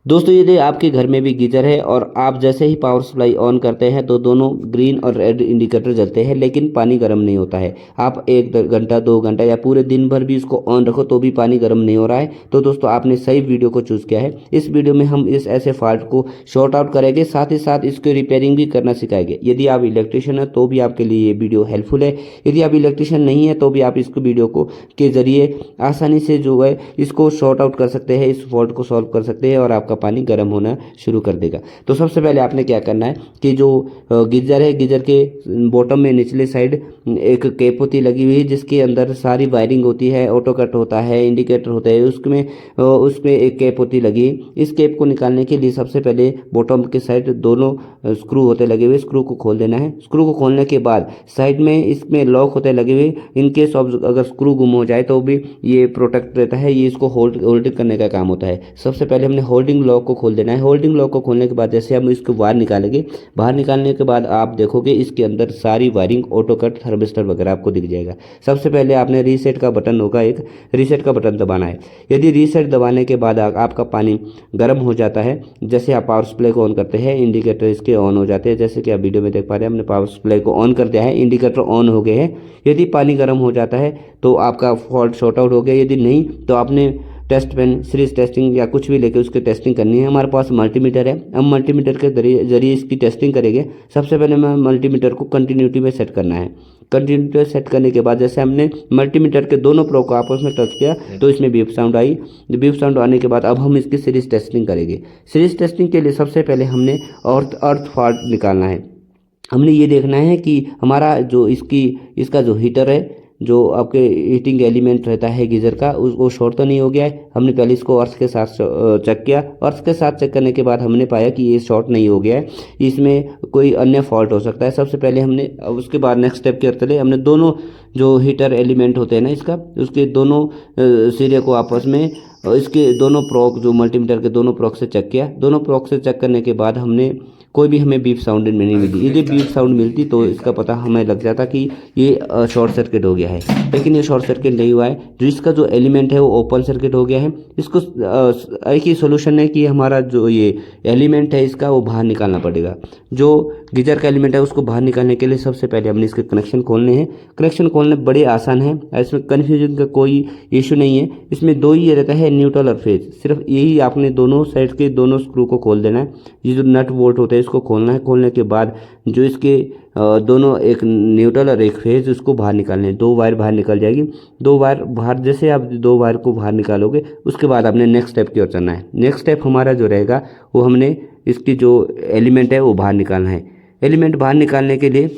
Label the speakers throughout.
Speaker 1: दोस्तों यदि आपके घर में भी गीजर है और आप जैसे ही पावर सप्लाई ऑन करते हैं तो दोनों ग्रीन और रेड इंडिकेटर जलते हैं लेकिन पानी गर्म नहीं होता है। आप 1 घंटा 2 घंटा या पूरे दिन भर भी इसको ऑन रखो तो भी पानी गर्म नहीं हो रहा है, तो दोस्तों आपने सही वीडियो को चूज़ किया है। इस वीडियो में हम इस ऐसे फॉल्ट को शॉर्ट आउट करेंगे, साथ ही साथ इसकी रिपेयरिंग भी करना सिखाएंगे। यदि आप इलेक्ट्रिशियन हैं तो भी आपके लिए ये वीडियो हेल्पफुल है। यदि आप इलेक्ट्रिशियन नहीं है तो भी आप इसको वीडियो को के जरिए आसानी से जो है इसको शॉर्ट आउट कर सकते हैं, इस फॉल्ट को सॉल्व कर सकते हैं और आपका पानी गर्म होना शुरू कर देगा। तो सबसे पहले आपने क्या करना है कि जो गीजर है, गीजर के बॉटम में निचले साइड एक कैप होती लगी हुई है जिसके अंदर सारी वायरिंग होती है, ऑटो कट होता है, इंडिकेटर होता है, उसमें एक कैप होती लगी है। इस कैप को निकालने के लिए सबसे पहले बॉटम के साइड दोनों स्क्रू होते लगे हुए, स्क्रू को खोल देना है। स्क्रू को खोलने के बाद साइड में इसमें लॉक होते लगे हुए, इनकेस ऑफ अगर स्क्रू गुम हो जाए तो भी ये प्रोटेक्ट रहता है, ये इसको होल्ड करने का काम होता है। सबसे पहले हमने होल्डिंग लॉक को खोल देना है। होल्डिंग लॉक को खोलने के बाद जैसे हम इसको बाहर निकालेंगे, बाहर निकालने के बाद आप देखोगे इसके अंदर सारी वायरिंग, ऑटो कट, थर्मिस्टर वगैरह आपको दिख जाएगा। सबसे पहले आपने रीसेट का बटन होगा, एक रीसेट का बटन दबाना है। यदि रीसेट दबाने के बाद आपका पानी गर्म हो जाता है, जैसे आप पावर सप्लाई को ऑन करते हैं इंडिकेटर इसके ऑन हो जाते हैं, जैसे कि आप वीडियो में देख पा रहे हैं हमने पावर सप्लाई को ऑन कर दिया है, इंडिकेटर ऑन हो गए हैं। यदि पानी गर्म हो जाता है तो आपका फॉल्ट शॉर्ट आउट हो गया। यदि नहीं तो आपने टेस्ट पेन, सीरीज टेस्टिंग या कुछ भी लेके उसकी टेस्टिंग करनी है। हमारे पास मल्टीमीटर है, हम मल्टीमीटर के जरिए इसकी टेस्टिंग करेंगे। सबसे पहले हमें मल्टीमीटर को कंटिन्यूटी में सेट करना है। कंटिन्यूटी सेट करने के बाद जैसे हमने मल्टीमीटर के दोनों प्रो को आपस में टच किया तो इसमें बीप साउंड आई। बीप साउंड आने के बाद अब हम इसकी सीरीज टेस्टिंग करेंगे। सीरीज टेस्टिंग के लिए सबसे पहले हमने अर्थ फॉल्ट निकालना है। हमने ये देखना है कि हमारा जो इसका जो हीटर है, जो आपके हीटिंग एलिमेंट रहता है गीजर का, वो शॉर्ट तो नहीं हो गया है। हमने पहले इसको अर्थ के साथ चेक किया। अर्थ के साथ चेक करने के बाद हमने पाया कि ये शॉर्ट नहीं हो गया है, इसमें कोई अन्य फॉल्ट हो सकता है। सबसे पहले हमने उसके बाद नेक्स्ट स्टेप क्या करते, हमने दोनों जो हीटर एलिमेंट होते हैं ना इसका, उसके दोनों सिरे को आपस में इसके दोनों प्रोक, जो मल्टीमीटर के दोनों प्रोक से चेक किया। दोनों प्रोक से चेक करने के बाद हमने कोई भी हमें बीप साउंड नहीं मिली। यदि बीप साउंड मिलती तो इसका पता हमें लग जाता कि ये शॉर्ट सर्किट हो गया है, लेकिन ये शॉर्ट सर्किट नहीं हुआ है। जो इसका जो एलिमेंट है वो ओपन सर्किट हो गया है। इसको एक ही सोल्यूशन है कि हमारा जो ये एलिमेंट है इसका वो बाहर निकालना पड़ेगा। जो गीजर का एलिमेंट है उसको बाहर निकालने के लिए सबसे पहले हमने इसके कनेक्शन खोलने हैं। कनेक्शन खोलने बड़े आसान है, इसमें कन्फ्यूजन का कोई इशू नहीं है। इसमें दो ही रहता है, न्यूट्रल और फेज। सिर्फ यही आपने दोनों साइड के दोनों स्क्रू को खोल देना है। ये जो नट बोल्ट होता है इसको खोलना है। खोलने के बाद जो इसके दोनों, एक न्यूट्रल और एक फेज, उसको बाहर निकालने हैं। 2 वायर बाहर निकल जाएगी। 2 वायर बाहर, जैसे आप 2 वायर को बाहर निकालोगे उसके बाद आपने नेक्स्ट स्टेप की ओर चलना है। नेक्स्ट स्टेप हमारा जो रहेगा वो हमने इसकी जो एलिमेंट है वो बाहर निकालना है। एलिमेंट बाहर निकालने के लिए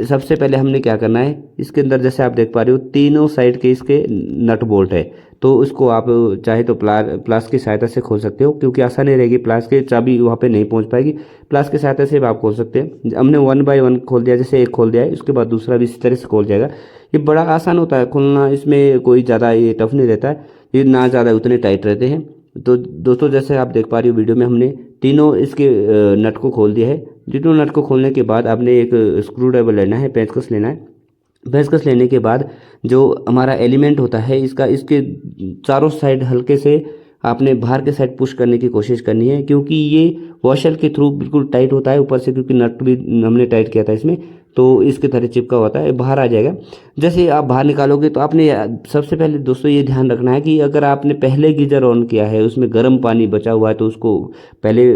Speaker 1: सबसे पहले हमने क्या करना है, इसके अंदर जैसे आप देख पा रहे हो तीनों साइड के इसके नट बोल्ट है, तो इसको आप चाहे तो प्लास की सहायता से खोल सकते हो, क्योंकि आसानी रहेगी। प्लास की चाबी वहाँ पे नहीं पहुँच पाएगी, प्लास की सहायता से भी आप खोल सकते हैं। हमने 1 बाय 1 खोल दिया, जैसे एक खोल दिया है उसके बाद दूसरा भी इसी तरह से खोल जाएगा। ये बड़ा आसान होता है खोलना, इसमें कोई ज़्यादा ये टफ नहीं रहता है, ये ना ज़्यादा उतने टाइट रहते हैं। तो दोस्तों जैसे आप देख पा रहे हो वीडियो में हमने तीनों इसके नट को खोल दिया है। तीनों नट को खोलने के बाद आपने एक स्क्रू ड्राइवर लेना है, पेंचकस लेना है। पेंचकस लेने के बाद जो हमारा एलिमेंट होता है इसका, इसके चारों साइड हल्के से आपने बाहर के साइड पुश करने की कोशिश करनी है, क्योंकि ये वॉशर के थ्रू बिल्कुल टाइट होता है। ऊपर से क्योंकि नट भी हमने टाइट किया था इसमें, तो इसके तरह चिपका होता है, बाहर आ जाएगा। जैसे आप बाहर निकालोगे तो आपने सबसे पहले दोस्तों ये ध्यान रखना है कि अगर आपने पहले गीजर ऑन किया है, उसमें गर्म पानी बचा हुआ है, तो उसको पहले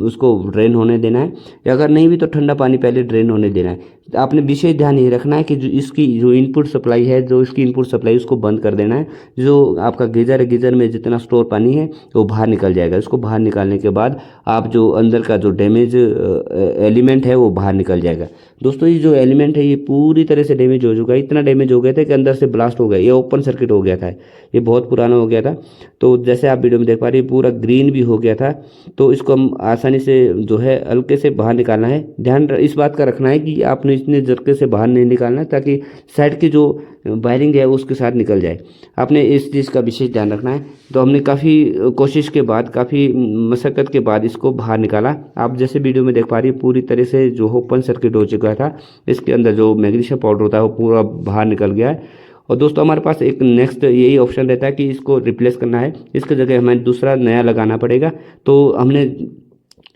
Speaker 1: उसको ड्रेन होने देना है, या अगर नहीं भी तो ठंडा पानी पहले ड्रेन होने देना है। आपने विशेष ध्यान ये रखना है कि जो इसकी जो इनपुट सप्लाई है, जो इसकी इनपुट सप्लाई उसको बंद कर देना है। जो आपका गीजर है, गीजर में जितना स्टोर पानी है वो बाहर निकल जाएगा। इसको बाहर निकालने के बाद आप जो अंदर का जो डैमेज एलिमेंट है वो बाहर निकल जाएगा। दोस्तों ये जो एलिमेंट है ये पूरी तरह से डैमेज हो चुका है। इतना डैमेज हो गया था कि अंदर से ब्लास्ट हो गया, ये ओपन सर्किट हो गया था, ये बहुत पुराना हो गया था। तो जैसे आप वीडियो में देख पा रहे हैं पूरा ग्रीन भी हो गया था। तो इसको हम आसानी से जो है हल्के से बाहर निकालना है। ध्यान इस बात का रखना है कि आपने इतने झटके से बाहर नहीं निकालना, ताकि साइड की जो वायरिंग है उसके साथ निकल जाए। आपने इस चीज़ का विशेष ध्यान रखना है। तो हमने काफ़ी कोशिश के बाद, काफ़ी मशक्क़त के बाद इसको बाहर निकाला। आप जैसे वीडियो में देख पा रही है पूरी तरह से जो ओपन सर्किट हो चुका था, इसके अंदर जो मैग्नीशियम पाउडर होता है वो पूरा बाहर निकल गया है। और दोस्तों हमारे पास एक नेक्स्ट यही ऑप्शन रहता है कि इसको रिप्लेस करना है, इसकी जगह हमें दूसरा नया लगाना पड़ेगा। तो हमने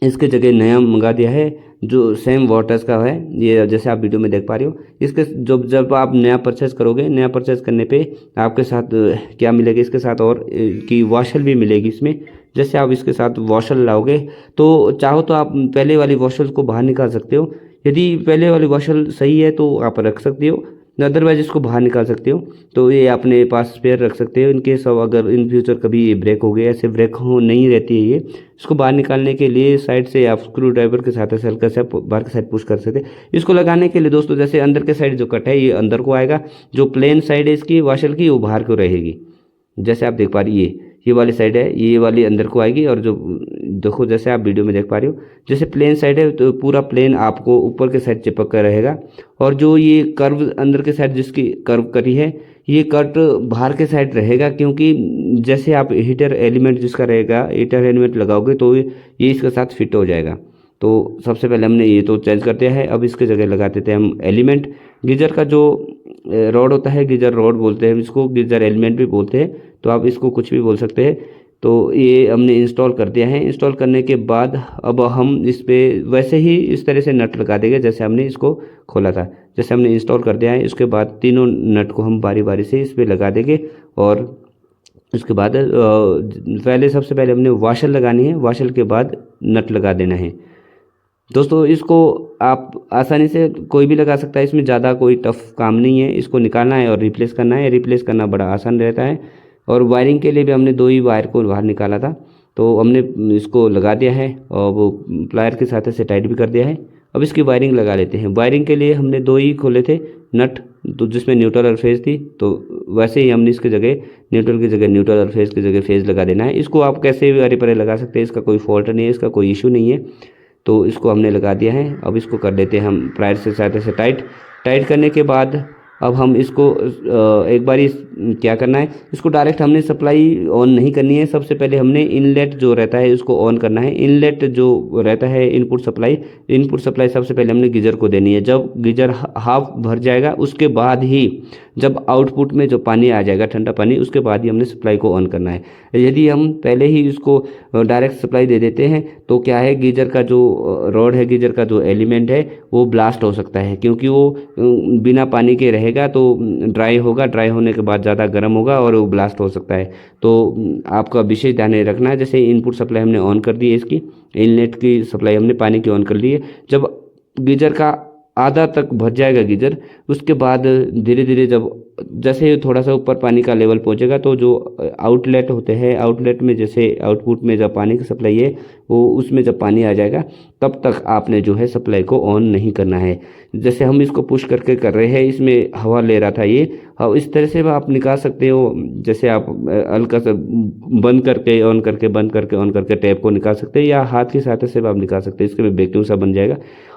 Speaker 1: इसके जगह नया मंगा दिया है जो सेम वाटर्स का है, ये जैसे आप वीडियो में देख पा रहे हो। इसके जब आप नया परचेस करोगे, नया परचेस करने पे आपके साथ क्या मिलेगा, इसके साथ और कि वॉशल भी मिलेगी इसमें। जैसे आप इसके साथ वॉशल लाओगे तो चाहो तो आप पहले वाली वॉशल को बाहर निकाल सकते हो, यदि पहले वाली वॉशल सही है तो आप रख सकते हो, अदरवाइज इसको बाहर निकाल सकते हो। तो ये अपने पास स्पेयर रख सकते हो इनकेस अब अगर इन फ्यूचर कभी ये ब्रेक हो गया, ऐसे ब्रेक हो नहीं रहती है ये। इसको बाहर निकालने के लिए साइड से आप स्क्रू ड्राइवर के साथ ऐसे हल्का सा बाहर की साइड पुश कर सकते हैं। इसको लगाने के लिए दोस्तों जैसे अंदर के साइड जो कट है ये अंदर को आएगा, जो प्लेन साइड है इसकी वॉशल की वो बाहर को रहेगी। जैसे आप देख पा रही ये वाली साइड है, ये वाली अंदर को आएगी, और जो देखो जैसे आप वीडियो में देख पा रहे हो, जैसे प्लेन साइड है तो पूरा प्लेन आपको ऊपर के साइड चिपक कर रहेगा, और जो ये कर्व अंदर के साइड जिसकी कर्व करी है ये कट बाहर के साइड रहेगा, क्योंकि जैसे आप हीटर एलिमेंट जिसका रहेगा, हीटर एलिमेंट लगाओगे तो ये इसके साथ फिट हो जाएगा। तो सबसे पहले हमने ये तो चेंज कर दिया है। अब इसके जगह लगा देते हैं हम एलिमेंट। गीजर का जो रॉड होता है, गीजर रॉड बोलते हैं इसको, गीजर एलिमेंट भी बोलते हैं, तो आप इसको कुछ भी बोल सकते हैं। तो ये हमने इंस्टॉल कर दिया है। इंस्टॉल करने के बाद अब हम इस पर वैसे ही इस तरह से नट लगा देंगे जैसे हमने इसको खोला था। जैसे हमने इंस्टॉल कर दिया है, उसके बाद तीनों नट को हम बारी बारी से इस पर लगा देंगे, और उसके बाद सबसे पहले हमने वाशल लगानी है, वाशल के बाद नट लगा देना है। दोस्तों इसको आप आसानी से कोई भी लगा सकता है, इसमें ज़्यादा कोई टफ काम नहीं है। इसको निकालना है और रिप्लेस करना है, रिप्लेस करना बड़ा आसान रहता है। और वायरिंग के लिए भी हमने 2 ही वायर को बाहर निकाला था, तो हमने इसको लगा दिया है और वो प्लायर के साथ ऐसे टाइट भी कर दिया है। अब इसकी वायरिंग लगा लेते हैं। वायरिंग के लिए हमने 2 ही खोले थे नट, तो जिसमें न्यूट्रल और फेज थी, तो वैसे ही हमने इसकी जगह न्यूट्रल की जगह न्यूट्रल और फेज की जगह फेज लगा देना है। इसको आप कैसे भी अरे परे लगा सकते हैं, इसका कोई फॉल्ट नहीं है, इसका कोई इशू नहीं है। तो इसको हमने लगा दिया है। अब इसको कर देते हैं हम प्लायर से साथ ऐसे टाइट करने के बाद अब हम इसको एक बार क्या करना है, इसको डायरेक्ट हमने सप्लाई ऑन नहीं करनी है। सबसे पहले हमने इनलेट जो रहता है उसको ऑन करना है। इनलेट जो रहता है इनपुट सप्लाई सबसे पहले हमने गीजर को देनी है। जब गीजर हाफ भर जाएगा उसके बाद ही, जब आउटपुट में जो पानी आ जाएगा ठंडा पानी, उसके बाद ही हमने सप्लाई को ऑन करना है। यदि हम पहले ही इसको डायरेक्ट सप्लाई दे देते हैं तो क्या है, गीजर का जो रॉड है, गीजर का जो एलिमेंट है वो ब्लास्ट हो सकता है, क्योंकि वो बिना पानी के रहेगा तो ड्राई होगा, ड्राई होने के बाद ज़्यादा गर्म होगा और वो ब्लास्ट हो सकता है। तो आपका विशेष ध्यान रखना है। जैसे इनपुट सप्लाई हमने ऑन कर दी है, इसकी इनलेट की सप्लाई हमने पानी की ऑन कर ली है। जब गीजर का आधा तक भर जाएगा गीजर, उसके बाद धीरे धीरे जैसे थोड़ा सा ऊपर पानी का लेवल पहुंचेगा तो जो आउटलेट होते हैं, आउटलेट में जैसे आउटपुट में जब पानी की सप्लाई है वो उसमें जब पानी आ जाएगा तब तक आपने जो है सप्लाई को ऑन नहीं करना है। जैसे हम इसको पुश करके कर रहे हैं, इसमें हवा ले रहा था ये, इस तरह से आप निकाल सकते हो। जैसे आप हल्का सा बंद करके ऑन करके, बंद करके ऑन करके टैप को निकाल सकते हैं, या हाथ की सहायता से आप निकाल सकते हैं। इसके में वैक्यूम सा बन जाएगा।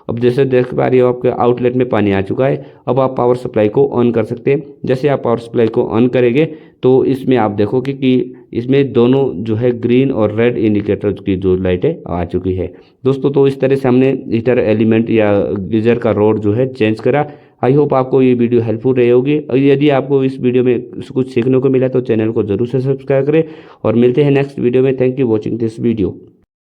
Speaker 1: अब जैसे देख पा रही हो आपके आउटलेट में पानी आ चुका है। अब आप पावर सप्लाई को ऑन कर सकते हैं। जैसे आप पावर सप्लाई को ऑन करेंगे तो इसमें आप देखोगे कि इसमें दोनों जो है ग्रीन और रेड इंडिकेटर की जो लाइटें आ चुकी है। दोस्तों तो इस तरह से हमने हीटर एलिमेंट या गीजर का रॉड जो है चेंज करा। आई होप आपको ये वीडियो हेल्पफुल रही होगी। और यदि आपको इस वीडियो में कुछ सीखने को मिला तो चैनल को जरूर से सब्सक्राइब करें, और मिलते हैं नेक्स्ट वीडियो में। Thank you watching this video.